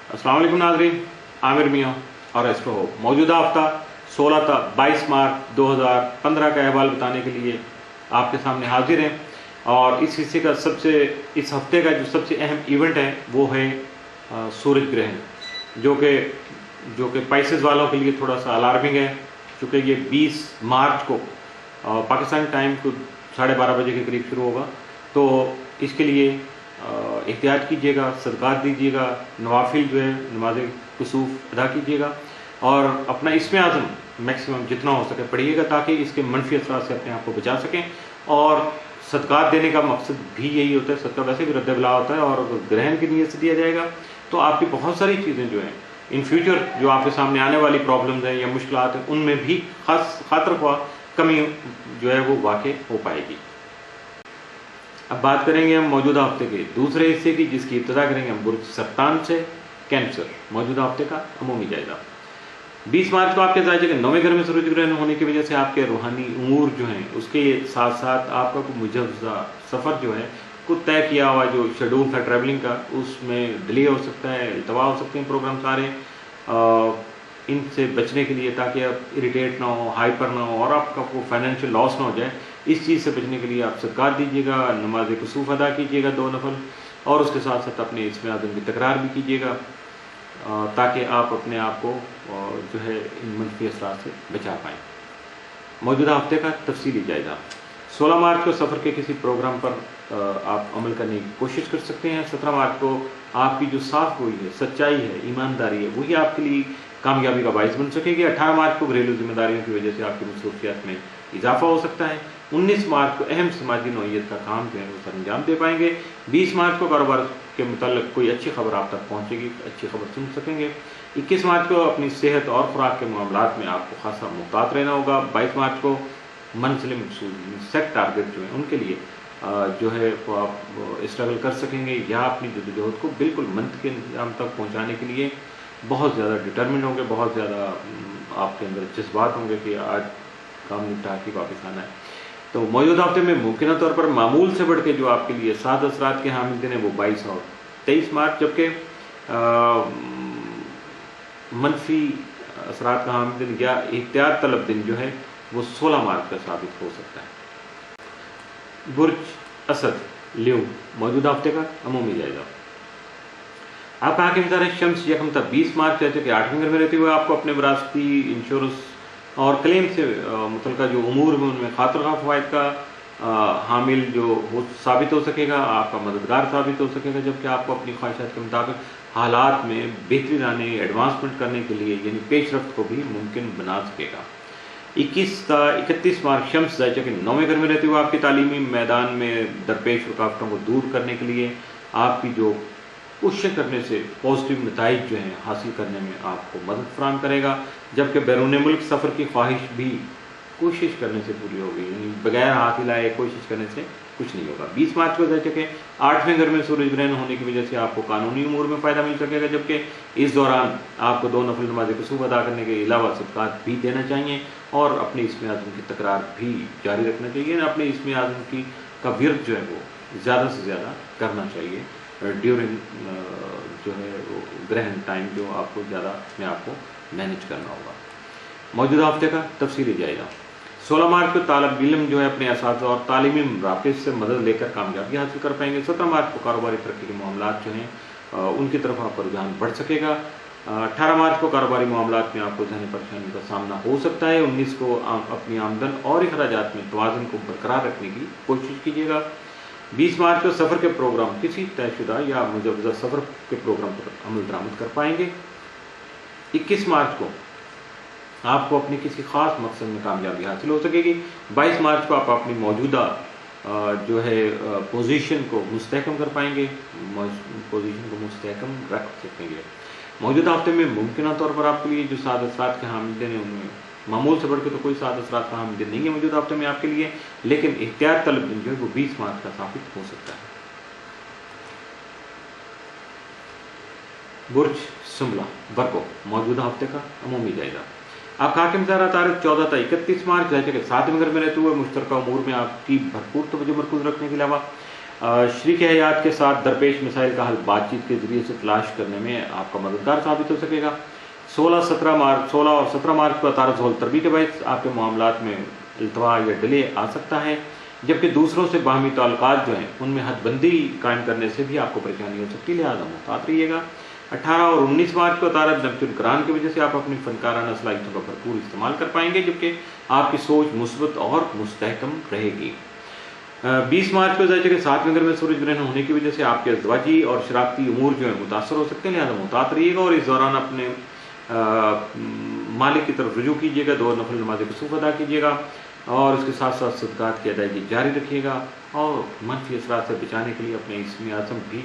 अस्सलाम वालेकुम नाज़रीन, आमिर मियाँ और एस्ट्रो होप मौजूदा हफ्ता 16 था 22 मार्च 2015 का अहवाल बताने के लिए आपके सामने हाजिर हैं। और इस हफ्ते का जो सबसे अहम इवेंट है वो है सूरज ग्रहण, जो कि पाइसेस वालों के लिए थोड़ा सा अलार्मिंग है, क्योंकि ये 20 मार्च को पाकिस्तानी टाइम को 12:30 बजे के करीब शुरू होगा। तो इसके लिए एहतियात कीजिएगा, सदक़ात दीजिएगा, नवाफिल जो है नमाज कुसूफ अदा कीजिएगा और अपना इसमें आज़म मैक्सिमम जितना हो सके पढ़िएगा, ताकि इसके मनफी असरात से अपने आप को बचा सकें। और सदक़ात देने का मकसद भी यही होता है, सदका वैसे भी रद्द बला होता है, और अगर ग्रहण की नीयत से दिया जाएगा तो आपकी बहुत सारी चीज़ें जो हैं इन फ्यूचर जो आपके सामने आने वाली प्रॉब्लम्स हैं या मुश्किलात हैं उनमें भी खातिर कमी जो है वो वाक़ई हो पाएगी। अब बात करेंगे हम मौजूदा हफ्ते के दूसरे हिस्से की, जिसकी इब्तिदा करेंगे हम बुर्ज सरतान से। कैंसर मौजूदा हफ्ते का अमूमी जायजा। 20 मार्च को आपके जायजे के 9वें घर में सूरज ग्रहण होने की वजह से आपके रूहानी उमूर जो हैं उसके साथ साथ आपका कोई मुजव्वज़ा सफ़र जो है कुछ तय किया हुआ जो शेड्यूल था ट्रैवलिंग का, उसमें डिले हो सकता है, इल्तवा हो सकते हैं प्रोग्राम सारे। इनसे बचने के लिए, ताकि आप इरिटेट ना हो, हाइपर ना हो और आपका को फाइनेंशियल लॉस ना हो जाए, इस चीज़ से बचने के लिए आप सदक़ात दीजिएगा, नमाज कुसूफ अदा कीजिएगा 2 नफल, और उसके साथ साथ अपने इसमें आज़म की तकरार भी कीजिएगा, ताकि आप अपने आप को जो है इन मनफी असरात से बचा पाएँ। मौजूदा हफ्ते का तफसीली जायजा। 16 मार्च को सफ़र के किसी प्रोग्राम पर आप अमल करने की कोशिश कर सकते हैं। 17 मार्च को आपकी जो साफ गोई है, सच्चाई है, ईमानदारी है, वही आपके लिए कामयाबी का बाइस बन सकेगी। 18 मार्च को घरेलू जिम्मेदारियों की वजह से आपकी मसरूफियात में इजाफा हो सकता है। 19 मार्च को अहम समाजी नौइयत का काम जो है वो अंजाम दे पाएंगे। 20 मार्च को कारोबार के मुताल्लिक़ कोई अच्छी खबर आप तक पहुँचेगी, अच्छी खबर सुन सकेंगे। 21 मार्च को अपनी सेहत और खुराक के मामलात में आपको खासा मुहतात रहना होगा। 22 मार्च को मंजिल मकसूद सेट टारगेट जो है उनके लिए जो है वो आप स्ट्रगल कर सकेंगे, या अपनी जद्दोजहद को बिल्कुल मंत के अंजाम तक पहुँचाने के लिए बहुत ज़्यादा डिटर्मिन होंगे, बहुत ज़्यादा आपके अंदर जज्बात होंगे कि आज काम निपटा के वापस आना है। तो मौजूदा हफ्ते में मुमकिन तौर पर मामूल से बढ़ के जो आपके लिए 7 असरात के हामिल दिन है वो 22 और 23 मार्च, जबकि मनफी असरात का हामिल दिन या एहतियात तलब दिन जो है वो 16 मार्च का साबित हो सकता है। बुर्ज असद लियो मौजूदा हफ्ते का अमूमी जायजा। आप आगे मिजाज शम्स यकम तक 20 मार्च जैसे कि 8वें घर में रहते हुए आपको अपने विरासती इंश्योरेंस और क्लेम से मुतल्लिका जो उमूर में उनमें खातिर फ़वाइद का हामिल जो हो साबित हो सकेगा, आपका मददगार साबित हो सकेगा, जबकि आपको अपनी ख्वाहिशात के मुताबिक हालात में बेहतरी लाने, एडवांसमेंट करने के लिए यानी पेशरफ्त को भी मुमकिन बना सकेगा। 31 मार्च शम्स जैसे कि 9वें घर में रहते हुए आपकी तालीमी मैदान में दरपेश रुकावटों को दूर करने के लिए आपकी जो कोशिश करने से पॉजिटिव नताइज जो हैं हासिल करने में आपको मदद फराहम करेगा, जबकि बैरून मुल्क सफ़र की ख्वाहिश भी कोशिश करने से पूरी होगी, यानी बगैर हाथ हिलाए कोशिश करने से कुछ नहीं होगा। 20 मार्च को जैसे कि 8वें घर में सूरज ग्रहण होने की वजह से आपको कानूनी उमूर में फ़ायदा मिल सकेगा, जबकि इस दौरान आपको 2 नफल नमाज कुसूफ अदा करने के अलावा सदक़ात भी देना चाहिए और अपने इसमें आज़म की तकरार भी जारी रखना चाहिए। अपने इसमें आज़म की का विर्द जो है वो ज़्यादा से ज़्यादा करना चाहिए ड्यूरिंग जो है वो ग्रहण टाइम, जो आपको ज़्यादा अपने आप को मैनेज करना होगा। मौजूदा हफ्ते का तफसीली जायजा। 16 मार्च को तालिब इल्म जो है अपने असातिज़ा और तालीमी मराकिज़ से मदद लेकर कामयाबी हासिल कर पाएंगे। 17 मार्च को कारोबारी तरक्की के मामलात जो हैं उनकी तरफ आपका रुझान बढ़ सकेगा। 18 मार्च को कारोबारी मामलात में आपको ज़हनी परेशानी का सामना हो सकता है। 19 को अपनी आमदन और अखराजात में तवाज़ुन को बरकरार रखने की कोशिश कीजिएगा। 20 मार्च को सफ़र के प्रोग्राम किसी तयशुदा या मुजव्वज़ा सफ़र के प्रोग्राम पर अमल दरामद कर पाएंगे। 21 मार्च को आपको अपने किसी ख़ास मकसद में कामयाबी हासिल हो सकेगी। 22 मार्च को आप अपनी मौजूदा जो है पोजीशन को मुस्तहकम कर पाएंगे, पोजीशन को मुस्तहकम रख सकेंगे। मौजूदा हफ्ते में मुमकिन तौर पर आपके लिए जो 7 असरात के हामिल दिन हैं उनमें मामूल से बढ़ के तो कोई 7 असरात का हामिल दिन नहीं है मौजूदा हफ्ते में आपके लिए, लेकिन एहतियात तलब दिन जो है वो 20 मार्च का साबित हो सकता है। बुर्ज सुमला बरको मौजूदा हफ्ते का अमूमी जायजा। आपका हाकिम ज़ारा तारीख 14 था 31 मार्च जैसे कि 7वें घर में रहते हुए मुश्तरका उमूर में आपकी भरपूर तवज्जो मरकूज़ रखने के अलावा शरीक हयात के साथ दरपेश मसाइल का हल बातचीत के ज़रिए से तलाश करने में आपका मददगार साबित हो सकेगा। 16 और 17 मार्च को तारज़ होल तरबी के बायस आपके मामलात में इल्तवा या डिले आ सकता है, जबकि दूसरों से बाहमी ताल्लुकात जो हैं उनमें हदबंदी कायम करने से भी आपको परेशानी हो सकती है, लिहाजा मुहतात रहिएगा। 18 और 19 मार्च को तारज़ नब्जुल कुरान की वजह से आप अपनी फनकाराना सलाहियतों का भरपूर इस्तेमाल कर पाएंगे, जबकि आपकी सोच मुस्बत और मुस्तहकम रहेगी। 20 मार्च को ज़ाहिर के 7वें घर में सूरज ग्रहण होने की वजह से आपके अज़वाजी और शरारती उमूर जो है मुतासर हो सकते हैं, लिहाजा मुहतात रहिएगा और इस दौरान अपने मालिक की तरफ रुजू कीजिएगा, 2 नफल नमाज़ कुसूफ अदा कीजिएगा और उसके साथ साथ सदक़ात की अदायगी जारी रखिएगा और मनफी असरात से बचाने के लिए अपने इस्म आज़म भी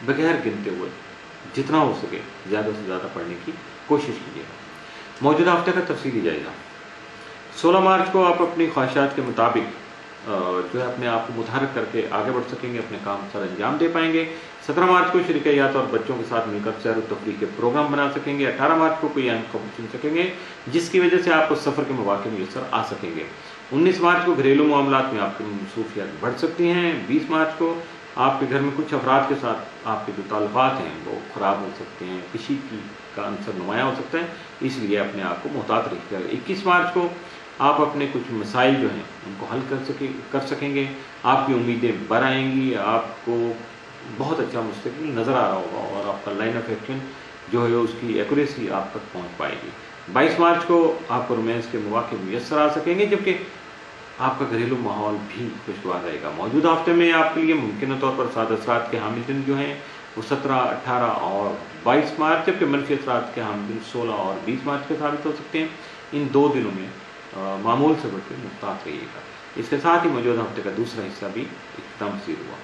बगैर गिनते हुए जितना हो सके ज़्यादा से ज़्यादा पढ़ने की कोशिश कीजिएगा। मौजूदा हफ्ते का तफसीली जायज़ा। 16 मार्च को आप अपनी ख्वाहिशात के मुताबिक जो है अपने आप को मुतहरक करके आगे बढ़ सकेंगे, अपने काम सर अंजाम दे पाएंगे। 17 मार्च को शरीक हयात और बच्चों के साथ मिलकर सैर और तफरीह के प्रोग्राम बना सकेंगे। 18 मार्च को कोई अहम खबर सुन सकेंगे जिसकी वजह से आपको सफ़र के मौके मुयस्सर आ सकेंगे। 19 मार्च को घरेलू मामलात में आपकी मसरूफियात बढ़ सकती हैं। 20 मार्च को आपके घर में कुछ अफराद के साथ आपके जो ताल्लुकात हैं वो ख़राब हो सकते हैं, किसी की का अंसर नुमाया हो सकता है, इसलिए अपने आप को मुहतात रखिएगा। 21 मार्च को आप अपने कुछ मसाइल जो हैं उनको हल कर सकेंगे, आपकी उम्मीदें बढ़ आएंगी, आपको बहुत अच्छा मुस्तकबिल नज़र आ रहा होगा और आपका लाइन ऑफ एक्शन जो है उसकी एक्यूरेसी आप तक पहुंच पाएगी। 22 मार्च को आपको रोमांस के मौके मुयस्सर आ सकेंगे, जबकि आपका घरेलू माहौल भी खुशगवार रहेगा। मौजूदा हफ्ते में आपके लिए मुमकिन तौर पर साद असरात के हामिल दिन जो हैं वो 17, 18 और 22 मार्च, जबकि मनफी असरात के हामिल दिन 16 और 20 मार्च के साबित हो सकते हैं। इन 2 दिनों में मामूल से बढ़कर मुहतात रहिएगा। इसके साथ ही मौजूदा हफ्ते का दूसरा हिस्सा भी इख्तिताम पसीर हुआ।